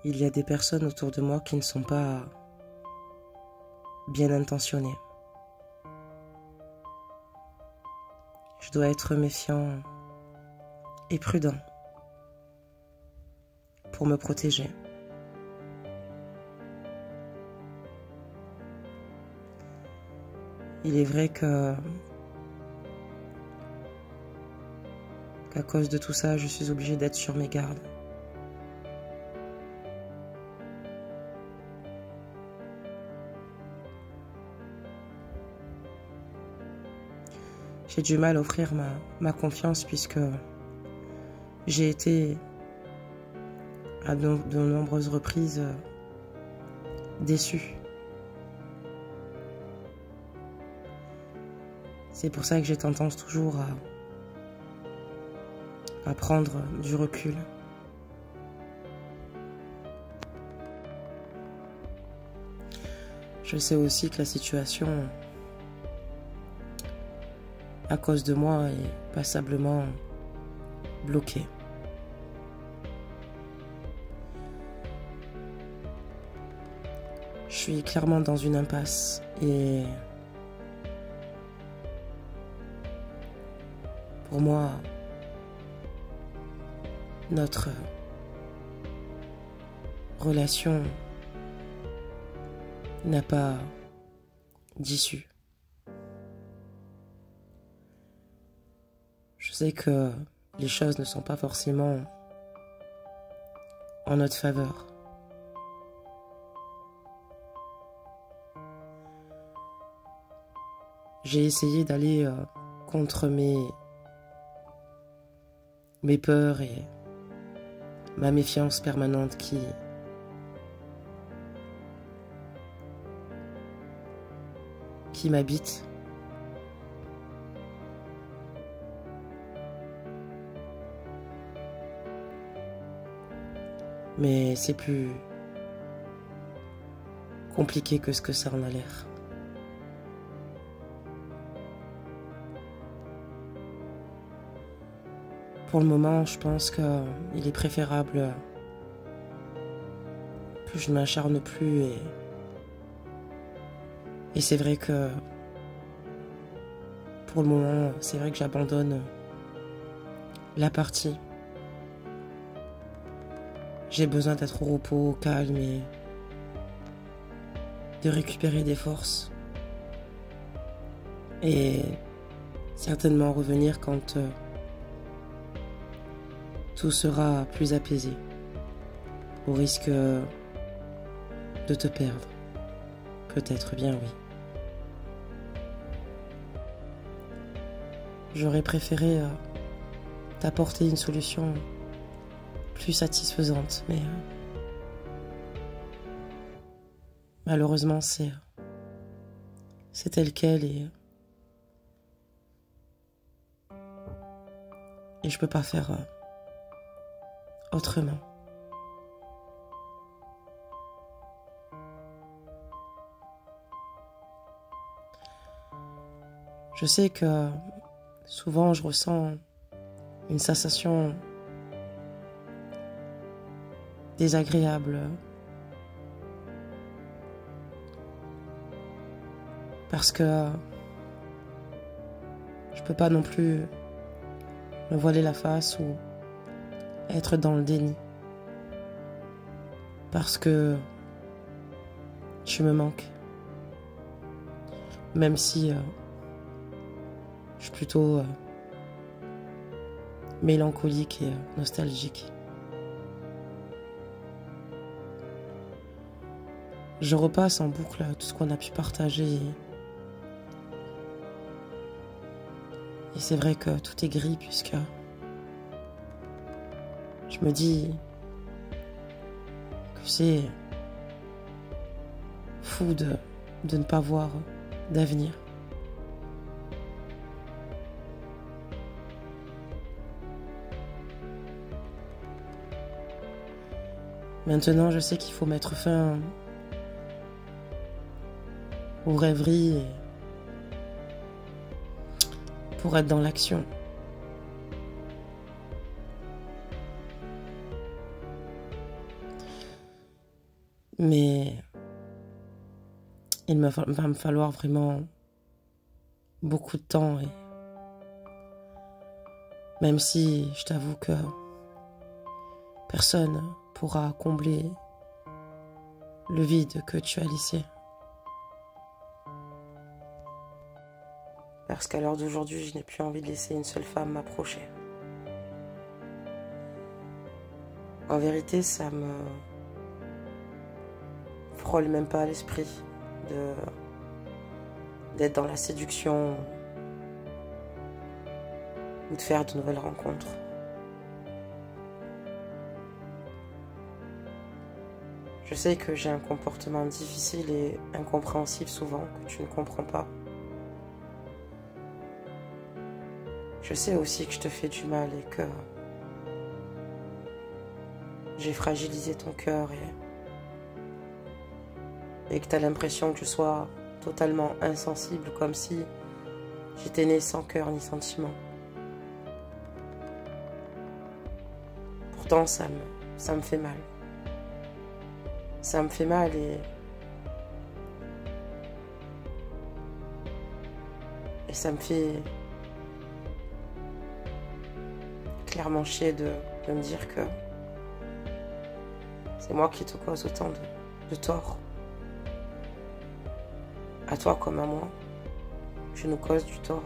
Il y a des personnes autour de moi qui ne sont pas bien intentionnées. Je dois être méfiant et prudent pour me protéger. Il est vrai qu'à cause de tout ça, je suis obligée d'être sur mes gardes. J'ai du mal à offrir ma confiance puisque j'ai été à de nombreuses reprises déçue. C'est pour ça que j'ai tendance toujours à prendre du recul. Je sais aussi que la situation, à cause de moi, est passablement bloquée. Je suis clairement dans une impasse et pour moi, notre relation n'a pas d'issue. Je sais que les choses ne sont pas forcément en notre faveur. J'ai essayé d'aller contre mes peurs et ma méfiance permanente qui m'habite. Mais c'est plus compliqué que ce que ça en a l'air. Pour le moment, je pense qu'il est préférable que je ne m'acharne plus et c'est vrai que pour le moment, c'est vrai que j'abandonne la partie. J'ai besoin d'être au repos, au calme et de récupérer des forces. Et certainement revenir quand tout sera plus apaisé, au risque de te perdre. Peut-être bien oui. J'aurais préféré t'apporter une solution plus satisfaisante, mais malheureusement c'est tel quel et je peux pas faire autrement. Je sais que souvent je ressens une sensation désagréable parce que je peux pas non plus me voiler la face ou être dans le déni parce que tu me manques, même si je suis plutôt mélancolique et nostalgique. Je repasse en boucle tout ce qu'on a pu partager et c'est vrai que tout est gris puisque je me dis que c'est fou de ne pas voir d'avenir. Maintenant, je sais qu'il faut mettre fin aux rêveries pour être dans l'action. Mais va me falloir vraiment beaucoup de temps. Et même si je t'avoue que personne pourra combler le vide que tu as laissé. Parce qu'à l'heure d'aujourd'hui, je n'ai plus envie de laisser une seule femme m'approcher. En vérité, ça me frôle même pas à l'esprit d'être dans la séduction ou de faire de nouvelles rencontres. Je sais que j'ai un comportement difficile et incompréhensible souvent, que tu ne comprends pas. Je sais aussi que je te fais du mal et que j'ai fragilisé ton cœur et que tu as l'impression que je sois totalement insensible, comme si j'étais née sans cœur ni sentiment. Pourtant, ça me fait mal. Ça me fait mal et ça me fait clairement chier de me dire que c'est moi qui te cause autant de tort. À toi comme à moi, je nous cause du tort.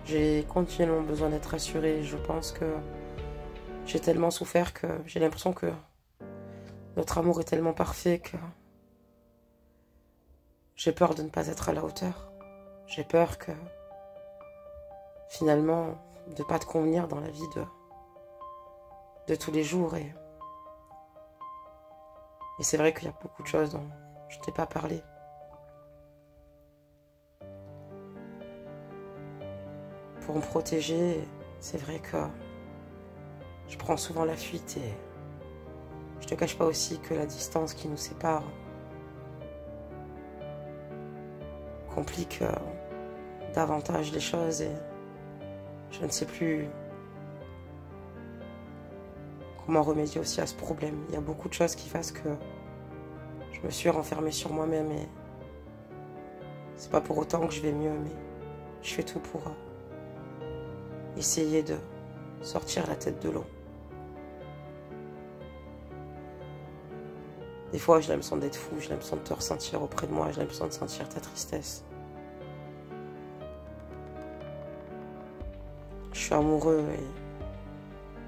J'ai continuellement besoin d'être rassurée. Je pense que j'ai tellement souffert que j'ai l'impression que notre amour est tellement parfait que j'ai peur de ne pas être à la hauteur. J'ai peur que finalement de ne pas te convenir dans la vie de tous les jours. Et c'est vrai qu'il y a beaucoup de choses dont je ne t'ai pas parlé. Pour me protéger, c'est vrai que je prends souvent la fuite et je te cache pas aussi que la distance qui nous sépare complique davantage les choses et je ne sais plus comment remédier aussi à ce problème. Il y a beaucoup de choses qui fassent que je me suis renfermée sur moi-même et c'est pas pour autant que je vais mieux, mais je fais tout pour essayer de sortir la tête de l'eau. Des fois, j'ai l'impression d'être fou, j'ai l'impression de te ressentir auprès de moi, j'ai l'impression de sentir ta tristesse. Je suis amoureux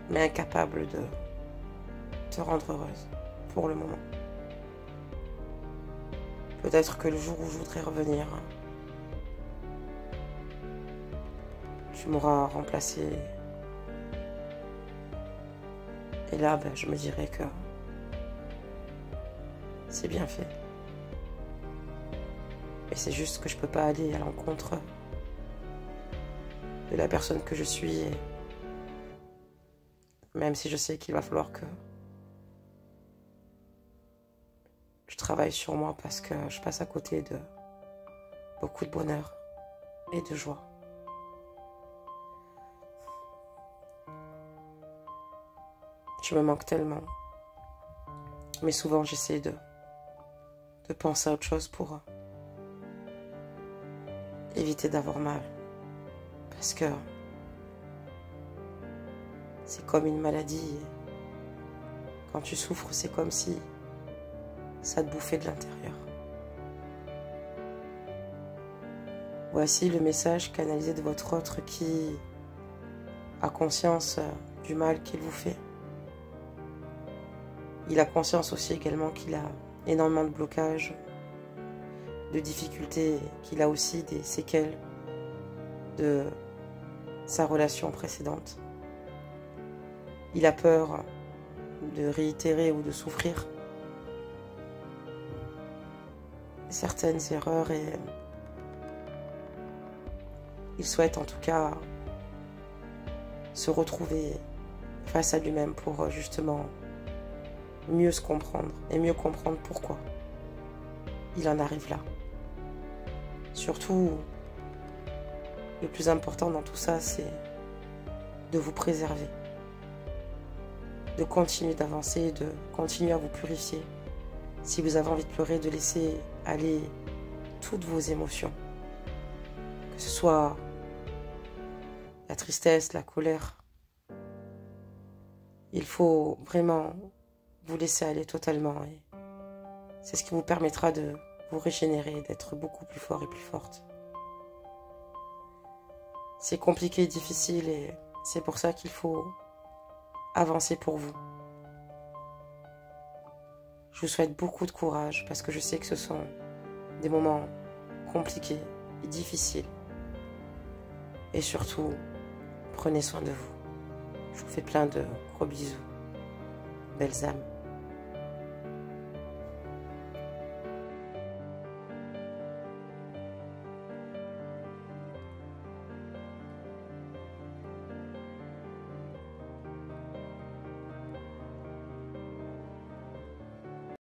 mais incapable de te rendre heureuse pour le moment. Peut-être que le jour où je voudrais revenir, tu m'auras remplacé. Et là, je me dirais que c'est bien fait. Et c'est juste que je peux pas aller à l'encontre de la personne que je suis. Et même si je sais qu'il va falloir que je travaille sur moi parce que je passe à côté de beaucoup de bonheur et de joie. Je me manque tellement. Mais souvent j'essaie de penser à autre chose pour éviter d'avoir mal. Parce que c'est comme une maladie. Quand tu souffres, c'est comme si ça te bouffait de l'intérieur. Voici le message canalisé de votre autre qui a conscience du mal qu'il vous fait. Il a conscience aussi également qu'il a énormément de blocages, de difficultés, qu'il a aussi des séquelles de sa relation précédente. Il a peur de réitérer ou de souffrir certaines erreurs et il souhaite en tout cas se retrouver face à lui-même pour justement mieux se comprendre et mieux comprendre pourquoi il en arrive là. Surtout, le plus important dans tout ça, c'est de vous préserver. de continuer d'avancer, de continuer à vous purifier. Si vous avez envie de pleurer, de laisser aller toutes vos émotions. Que ce soit la tristesse, la colère. Il faut vraiment vous laisser aller totalement. Et c'est ce qui vous permettra de vous régénérer, d'être beaucoup plus fort et plus forte. C'est compliqué et difficile et c'est pour ça qu'il faut avancer pour vous. Je vous souhaite beaucoup de courage parce que je sais que ce sont des moments compliqués et difficiles. Et surtout, prenez soin de vous. Je vous fais plein de gros bisous. Belles âmes.